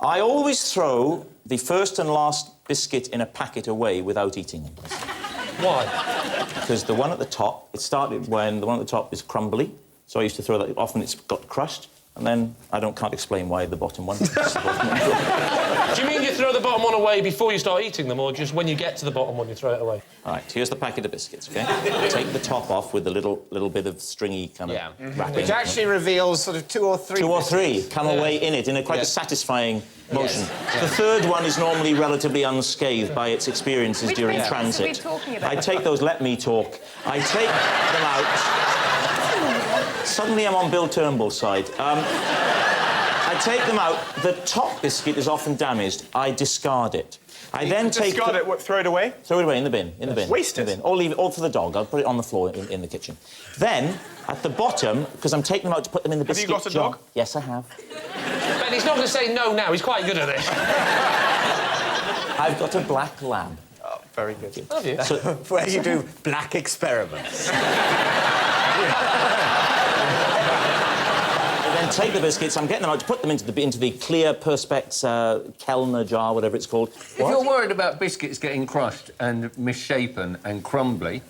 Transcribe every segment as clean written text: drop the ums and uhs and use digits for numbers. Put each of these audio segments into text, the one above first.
I always throw the first and last biscuit in a packet away without eating them. Why? Because the one at the top, it started when the one at the top is crumbly, so I used to throw that. Often it's got crushed, and then can't explain why the bottom one. Do you mean you throw the bottom one away before you start eating them, or just when you get to the bottom one you throw it away? All right, here's the packet of biscuits, OK? Take the top off with the little bit of stringy kind of wrapping. Which actually reveals sort of 2 or 3 2 or 3 come away in it, in a quite a satisfying motion. The third one is normally relatively unscathed by its experiences during transit. Which biscuits are we talking about? I take those... Let me talk. I take them out... Suddenly I'm on Bill Turnbull's side. I take them out. The top biscuit is often damaged. I discard it. I then take... Discard it? What, throw it away? Throw it away in the bin. In the bin. Waste it? Or leave it all for the dog. I'll put it on the floor in the kitchen. Then, at the bottom, because I'm taking them out to put them in the biscuit jar... Have you got a dog? Yes, I have. Ben, he's not going to say no now. He's quite good at this. I've got a black lab. Oh, very good. Have you? So, where you do black experiments. Then take the biscuits. I'm getting them out to put them into the clear Perspex Kellner jar, whatever it's called. If you're worried about biscuits getting crushed and misshapen and crumbly,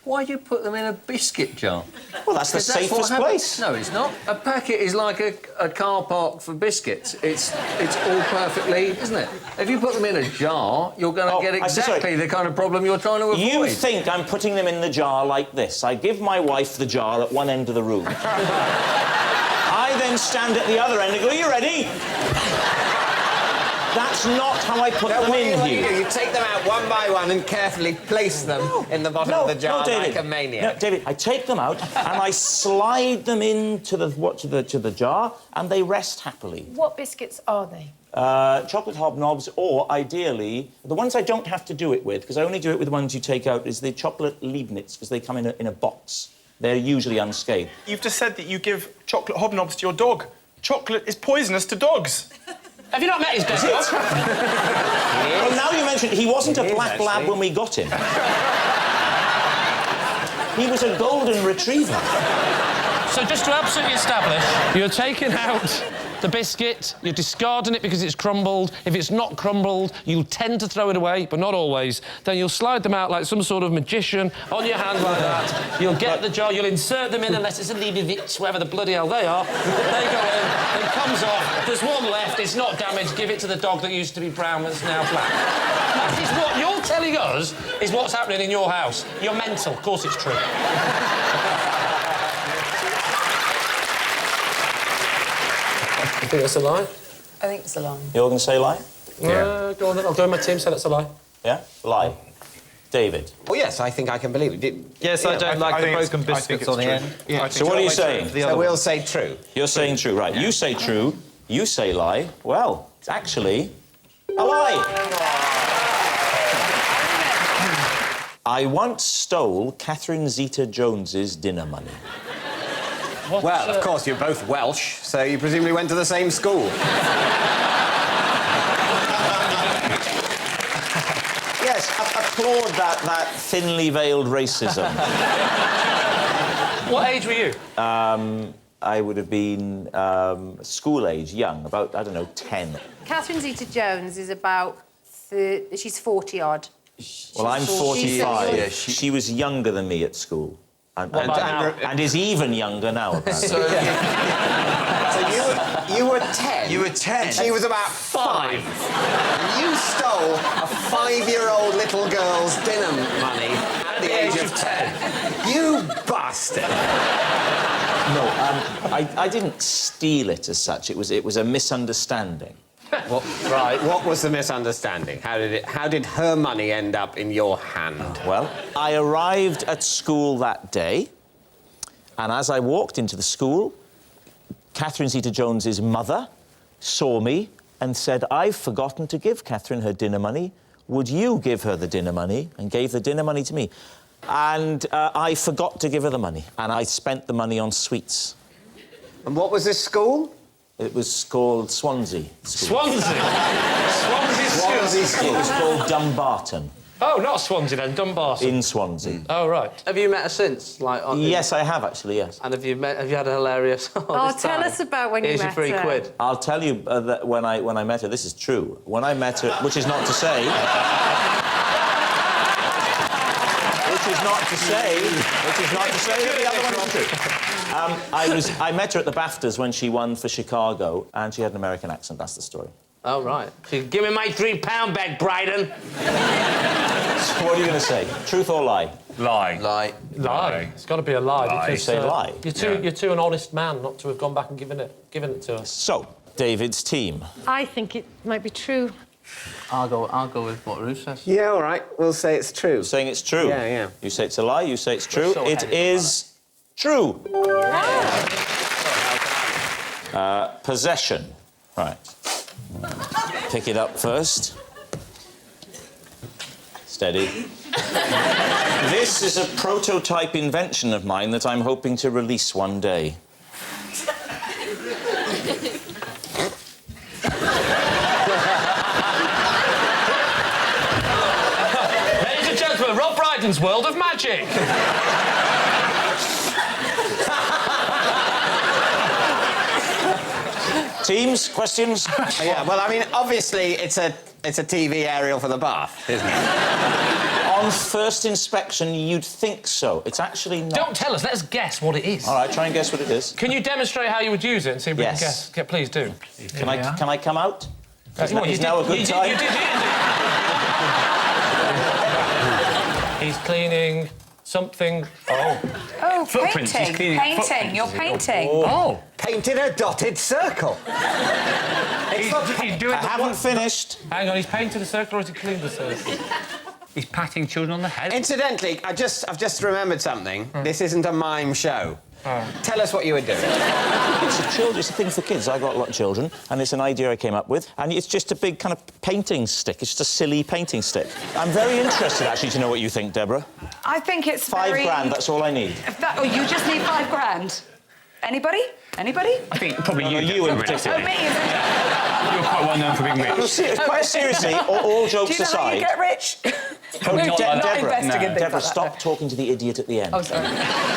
why do you put them in a biscuit jar? Well, that's the safest place. No, it's not. A packet is like a car park for biscuits. It's all perfectly, isn't it? If you put them in a jar, you're going to get exactly the kind of problem you're trying to avoid. You think I'm putting them in the jar like this. I give my wife the jar at one end of the room. I then stand at the other end and go, "Are you ready?" That's not how I put them in here. You take them out one by one and carefully place them in the bottom of the jar like a maniac. No, David, I take them out and I slide them into the jar and they rest happily. What biscuits are they? Chocolate hobnobs, or ideally, the ones I don't have to do it with, because I only do it with the ones you take out, is the chocolate Leibniz, because they come in a box. They're usually unscathed. You've just said that you give chocolate hobnobs to your dog. Chocolate is poisonous to dogs. Have you not met his dog? Well, now you mention it, he wasn't a black lab when we got him. He was a golden retriever. So just to absolutely establish, you're taking out the biscuit, you're discarding it because it's crumbled. If it's not crumbled, you'll tend to throw it away, but not always. Then you'll slide them out like some sort of magician on your hand like that. You'll get the jar, you'll insert them in, unless it's a Leibniz, wherever the bloody hell they are. They go in, it comes off. There's one left, it's not damaged. Give it to the dog that used to be brown that's now black. That is what you're telling us is what's happening in your house. You're mental. Of course it's true. You think that's a lie? I think it's a lie. You're going to say lie? Yeah. Go on then. I'll go with my team, say that's a lie. Yeah? Lie. David? Oh, yes, I think I can believe it. Yes, I don't like the broken biscuits on the end. Yeah. So what are you saying? So we'll say true. You're saying true, right. Yeah. You say true, you say lie. Well, it's actually a lie. I once stole Catherine Zeta-Jones's dinner money. Well, of course, you're both Welsh, so you presumably went to the same school. Yes, applaud that thinly veiled racism. What age were you? I would have been school age, young, about, I don't know, 10. Catherine Zeta-Jones is about... she's 40-odd. Well, I'm 45. Yeah, she was younger than me at school. And is even younger now, apparently. So you were 10? You were 10. And she was about 5. You stole a 5-year-old little girl's dinner money at the age of 10. You bastard! No, I didn't steal it as such. It was a misunderstanding. Right, what was the misunderstanding? How did her money end up in your hand? Well, I arrived at school that day, and as I walked into the school, Catherine Zeta-Jones's mother saw me and said, "I've forgotten to give Catherine her dinner money. Would you give her the dinner money?" And gave the dinner money to me. And I forgot to give her the money, and I spent the money on sweets. And what was this school? It was called Swansea School. Swansea? Swansea School? It was called Dumbarton. Oh, not Swansea then, Dunbar. In Swansea. Oh, right. Have you met her since? Like, Yes, I have, actually, yes. And have you had a hilarious... Oh, tell us about when you met her. Here's your £3. I'll tell you that when I met her, this is true. When I met her, which is not to say... which is not to say that the other one is true. I met her at the BAFTAs when she won for Chicago, and she had an American accent. That's the story. Oh, right. So give me my £3 back, Brydon. So what are you going to say? Truth or lie? Lie. Lie. Lie. It's got to be a lie. Lie. Because, Say lie. You're too an honest man not to have gone back and given it to us. So, David's team. I think it might be true. I'll go with what Ruth says. Yeah, all right. We'll say it's true. You're saying it's true? Yeah, yeah. You say it's a lie, you say it's true. So It is true. Possession. Right. Pick it up first. Steady. This is a prototype invention of mine that I'm hoping to release one day. Ladies and gentlemen, Rob Brydon's World of Magic. Teams, questions? Yeah, well, I mean, obviously, it's a TV aerial for the bath, isn't it? On first inspection, you'd think so. It's actually not. Don't tell us, let us guess what it is. All right, try and guess what it is. Can you demonstrate how you would use it and see if we can Yes. guess? Yeah, please do. Can I come out? That's Is now a good time? You did. He's cleaning something. Oh. Oh, Footprints, he's painting. cleaning Painting. You're painting. Oh. Painted a dotted circle. He's doing I haven't finished. Hang on, he's painted a circle or has he cleaned the circle? He's patting children on the head. Incidentally, I've just remembered something. This isn't a mime show. Tell us what you were doing. It's a thing for kids. I got a lot of children, and it's an idea I came up with, and it's just a big kind of painting stick. It's just a silly painting stick. I'm very interested, actually, to know what you think, Deborah. I think it's £5 very... grand, that's all I need. Oh, you just need £5 grand. Anybody? Anybody? I think probably No, you. you in Deborah, particular. Oh, me? Is it? You're quite well known for being rich. Quite seriously, all Do jokes you know how aside... you get rich? Probably not like that. investing in things Deborah, like that. stop talking to the idiot at the end. Oh, sorry.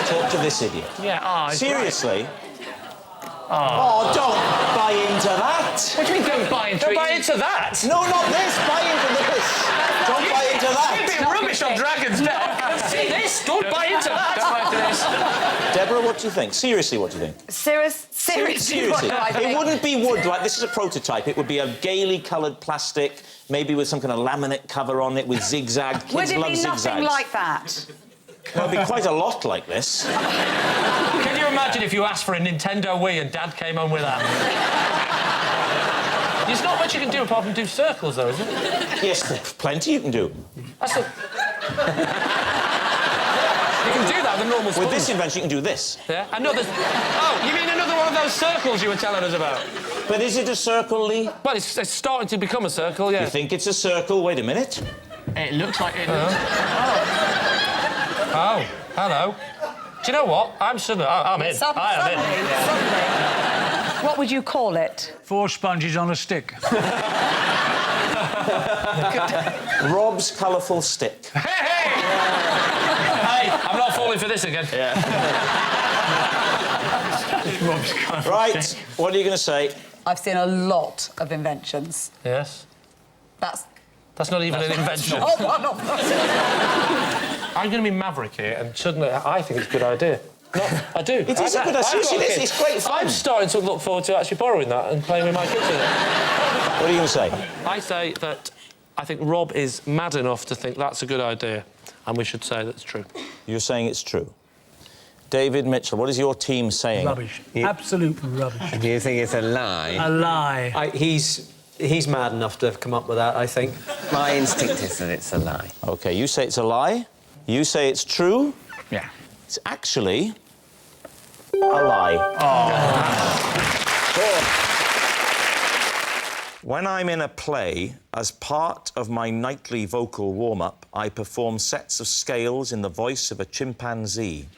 Talk to this idiot. Yeah, Seriously? Oh, don't buy into that. What do you mean don't buy into it? Don't buy into that. No, not this. Buy into this. Don't buy into that. You've been rubbish on Dragon's Den. See this? Don't buy into that. Don't buy into this. Deborah, what do you think? Seriously, what do you think? Seriously, what do I think? It wouldn't be wood, like this is a prototype. It would be a gaily coloured plastic, maybe with some kind of laminate cover on it with zigzag. Kids Would it love be zigzags. nothing like that? Well, it'd be quite a lot like this. Can you imagine if you asked for a Nintendo Wii and Dad came home with that? There's not much you can do apart from do circles, though, is it? Yes, plenty you can do. That's a... You can do that with a normal spoon. With this invention, you can do this. Yeah? Another... Oh, you mean another one of those circles you were telling us about? But is it a circle, Lee? Well, it's starting to become a circle, yeah. You think it's a circle? Wait a minute. It looks like it. Oh, hello. Do you know what? I'm in. I am in. What would you call it? 4 sponges on a stick. Rob's colourful stick. Hey! Hey, I'm not falling for this again. Right, what are you going to say? I've seen a lot of inventions. Yes? That's not even an invention. Oh, well, no. I'm going to be maverick here, and suddenly I think it's a good idea. No, I do. It is a good idea. Seriously, it's great fun. I'm starting to look forward to actually borrowing that and playing with my kids with it. What are you going to say? I say that I think Rob is mad enough to think that's a good idea, and we should say that's true. You're saying it's true. David Mitchell, what is your team saying? Rubbish. Absolute rubbish. Do you think it's a lie? A lie. He's mad enough to have come up with that, I think. My instinct is that it's a lie. OK, you say it's a lie. You say it's true. Yeah. It's actually a lie. When I'm in a play, as part of my nightly vocal warm-up, I perform sets of scales in the voice of a chimpanzee.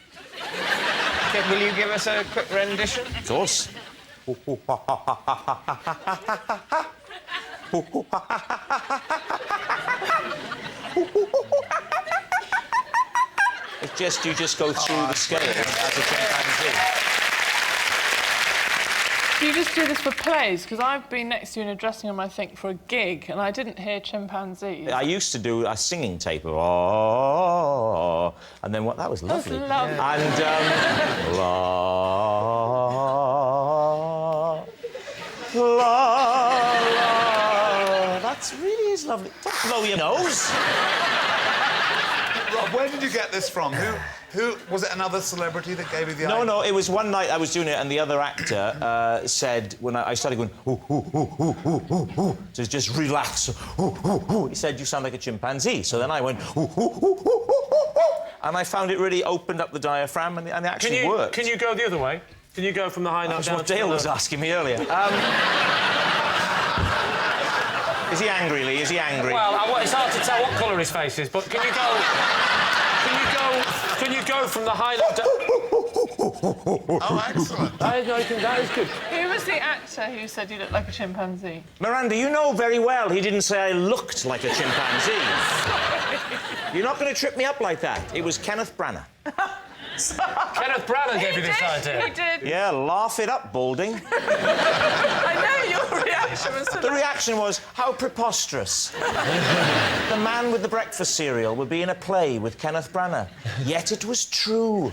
Okay, will you give us a quick rendition? Of course. It's just, you just go through the scale as a chimpanzee. Do you just do this for plays? Because I've been next to you in a dressing room, I think, for a gig, and I didn't hear chimpanzees. I used to do a singing tape of oh, and then what? That was lovely. That's lovely. And la, la, la. That really is lovely. Don't blow your nose. Rob, where did you get this from? Who was it? Another celebrity that gave you the idea? No, it was one night I was doing it, and the other actor said when I started going ooh, ooh, ooh, ooh, ooh, ooh, to just relax. Ooh, ooh, ooh. He said, "You sound like a chimpanzee." So then I went ooh, ooh, ooh, ooh, ooh, ooh, and I found it really opened up the diaphragm, and it actually worked. Can you go the other way? Can you go from the high note down? That's what Dale was asking me earlier. Is he angry, Lee? Is he angry? Well, it's hard to tell what colour his face is, but can you go? Can you go from the high note down? Oh, excellent. That is good. Who was the actor who said you looked like a chimpanzee? Miranda, you know very well he didn't say I looked like a chimpanzee. You're not going to trip me up like that. It was Kenneth Branagh. Kenneth Branagh gave you this idea. He did. Yeah, laugh it up, Balding. I know your reaction was... The reaction was, how preposterous. The man with the breakfast cereal would be in a play with Kenneth Branagh. Yet it was true.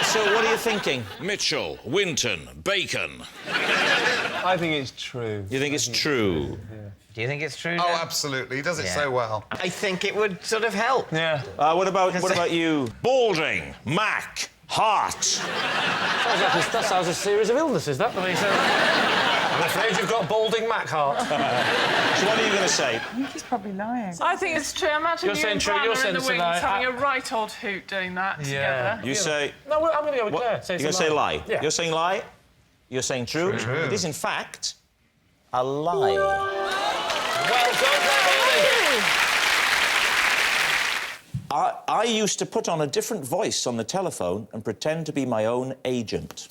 So what are you thinking? Mitchell, Winton, Bacon. I think it's true. You think it's true? Yeah. Do you think it's true? Oh, Dan? absolutely. He does it so well. I think it would sort of help. Yeah. What about you? Balding, Mac, Heart. That sounds a series of illnesses, that. I'm afraid you've got balding Mac heart. So what are you going to say? I think he's probably lying. I think it's true. Imagine You're you saying and true, you're Branagh in the saying wings lie. having a right old hoot doing that together. You say... No, I'm going to go with Claire. You're going to say lie? Yeah. You're saying lie? You're saying true? True. It is, in fact, a lie. Well done, I used to put on a different voice on the telephone and pretend to be my own agent.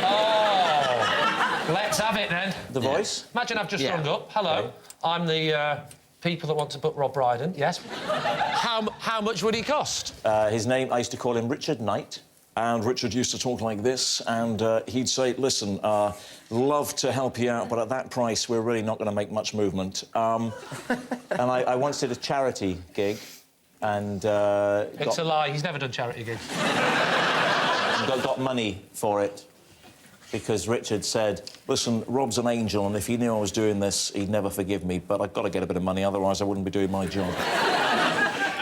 Oh, let's have it then. The voice? Imagine I've just rung up. Hello, okay. I'm the people that want to book Rob Brydon. Yes. How much would he cost? His name, I used to call him Richard Knight. And Richard used to talk like this, and he'd say, listen, love to help you out, but at that price, we're really not going to make much movement. And I once did a charity gig, and... It's a lie. He's never done charity gigs. got money for it, because Richard said, listen, Rob's an angel, and if he knew I was doing this, he'd never forgive me, but I've got to get a bit of money, otherwise I wouldn't be doing my job.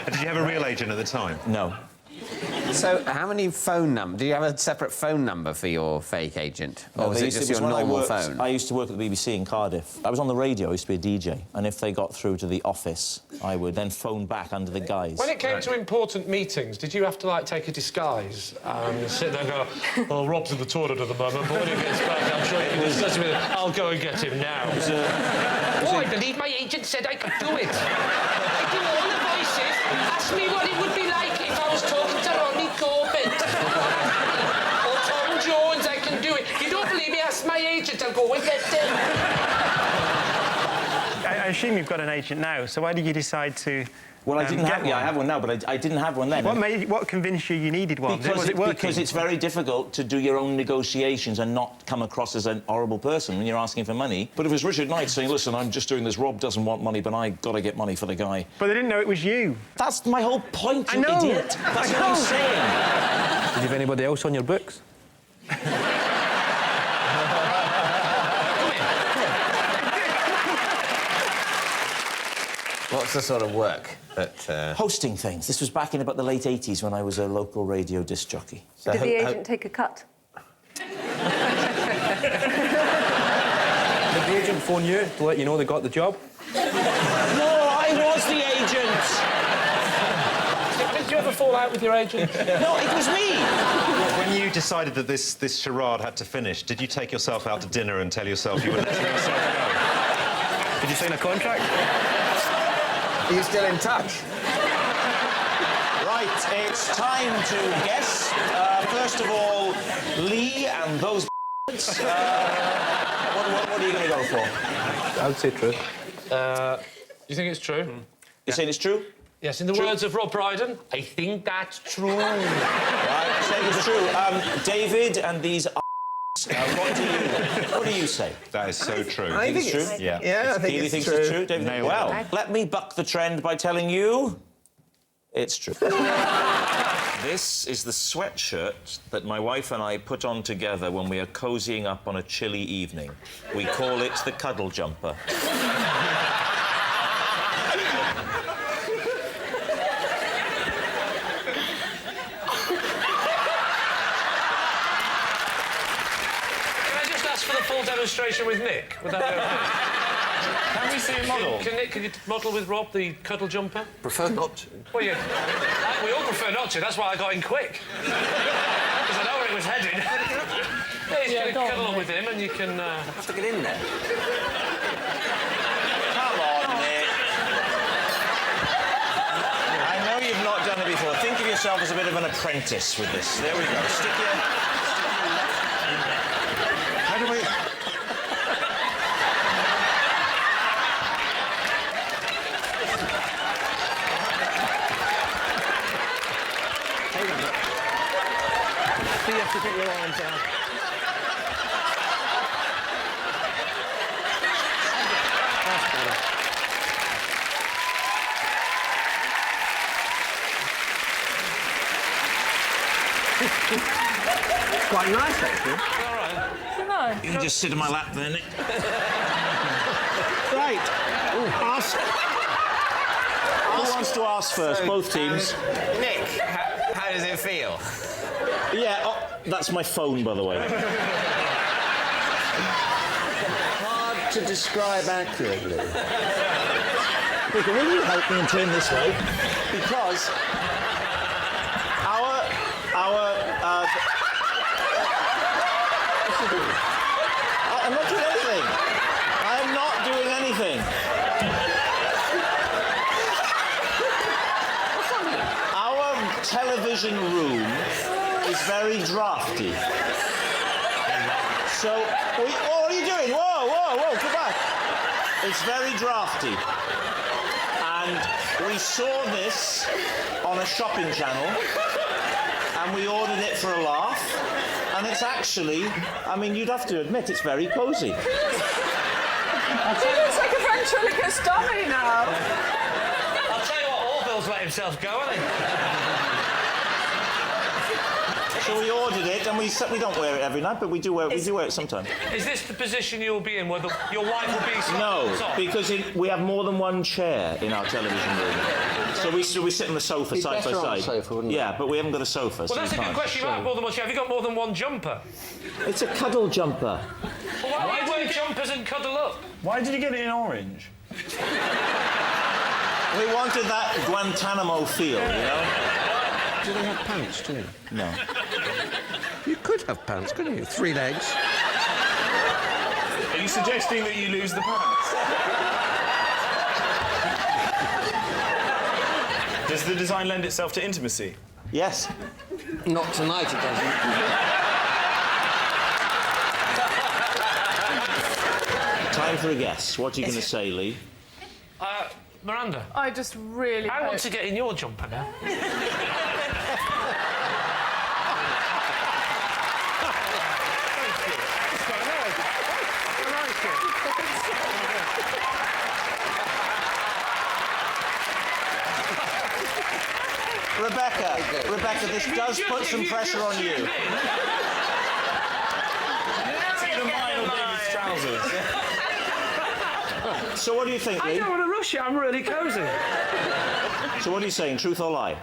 Did you have a real agent at the time? No. So, how many phone numbers? Do you have a separate phone number for your fake agent? Or was it just your normal phone? I used to work at the BBC in Cardiff. I was on the radio, I used to be a DJ, and if they got through to the office, I would then phone back under the guise. When it came to important meetings, did you have to, like, take a disguise and sit there and go, oh, Rob's in the toilet at the moment, but when he gets back, I'm sure he can discuss with him. I'll go and get him now. I believe my agent said I could do it. I do all the voices. Ask me what it would be like if I was talking to Ronnie Corbett. Or Tom Jones, I can do it. You don't believe me? Ask my agent. I'll go and get him. I assume you've got an agent now, so why did you decide to... Well, I didn't have one. Yeah, I have one now, but I didn't have one then. What convinced you needed one? Was it working? Because it's very difficult to do your own negotiations and not come across as an horrible person when you're asking for money. But if it was Richard Knight saying, listen, I'm just doing this, Rob doesn't want money, but I got to get money for the guy. But they didn't know it was you. That's my whole point, you idiot. That's what I'm saying. Did you have anybody else on your books? What's the sort of work that... Hosting things. This was back in about the late 80s when I was a local radio disc jockey. So did the agent take a cut? Did the agent phone you to let you know they got the job? No, I was the agent! Did you ever fall out with your agent? No, it was me! When you decided that this charade had to finish, did you take yourself out to dinner and tell yourself you were letting yourself go? Did you sign a contract? Are you still in touch? Right, it's time to guess. First of all, Lee and those what are you going to go for? I would say true. You think it's true? You're saying it's true? Yes, in the words of Rob Brydon, I think that's true. Right, saying it's true. David and these what do you say? That is so true. I think it's true. Yeah. Yeah, I think Keely it's thinks true. it's true. David, well, let me buck the trend by telling you it's true. This is the sweatshirt that my wife and I put on together when we are cozying up on a chilly evening. We call it the Cuddle Jumper. Full demonstration with Nick. Would that be okay? Can we see a model? Can you model with Rob the Cuddle Jumper? Prefer not to. Well, yeah. We all prefer not to. That's why I got in quick. Because I know where it was heading. Yeah, you can cuddle up with him and you can... I have to get in there. Come on, Nick. I know you've not done it before. Think of yourself as a bit of an apprentice with this. There we go. Stick your... How do we... You have to get your arms out. That's better. Quite nice, actually. All right. No. You can just sit in my lap there, Nick. Right. Ask. Who wants to ask first? Both teams. Nick, how does it feel? Yeah, that's my phone, by the way. Hard to describe accurately. Nicola, will you help me and turn this way? Because I'm not doing anything. I'm not doing anything. Our television room is very drafty. So, what are you doing? Whoa, come back. It's very drafty. And we saw this on a shopping channel, and we ordered it for a laugh, and it's actually, I mean, you'd have to admit, it's very cosy. He looks like a ventriloquist dummy now. I'll tell you what, Orville's let himself go, hasn't he? So we ordered it, and we don't wear it every night, but we do wear it sometimes. Is this the position you'll be in, where your wife will be slightly No, top? because we have more than one chair in our television room. So we sit on the sofa side by side. On the sofa, wouldn't yeah, but we haven't got a sofa. Well, so that's a good question. You might have more than one chair. Have you got more than one jumper? It's a cuddle jumper. Well, why do you wear jumpers and cuddle up? Why did you get it in orange? We wanted that Guantanamo feel, you know? Do they have pants too? No. You could have pants, couldn't you? 3 legs. Are you suggesting that you lose the pants? Does the design lend itself to intimacy? Yes. Not tonight, it doesn't. Time for a guess. What are you going to say, Lee? Miranda. I just really I want to get in your jumper now. Rebecca, this does put some pressure on you. See the mine on David's trousers. So what do you think, Lee? I don't want to rush it. I'm really cosy. So what are you saying, truth or lie?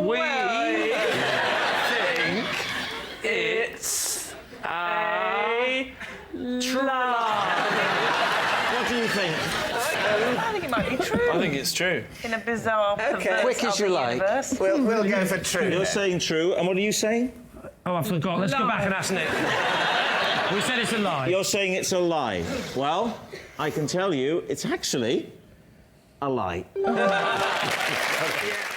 We think it's a lie. What do you think? I think it might be true. I think it's true. In a bizarre, perverse Quick as you other like. universe. We'll go for true. You're saying true, and what are you saying? Oh, I forgot. Let's go back and ask Nick. We said it's a lie. You're saying it's a lie. Well, I can tell you, it's actually a lie. Yeah.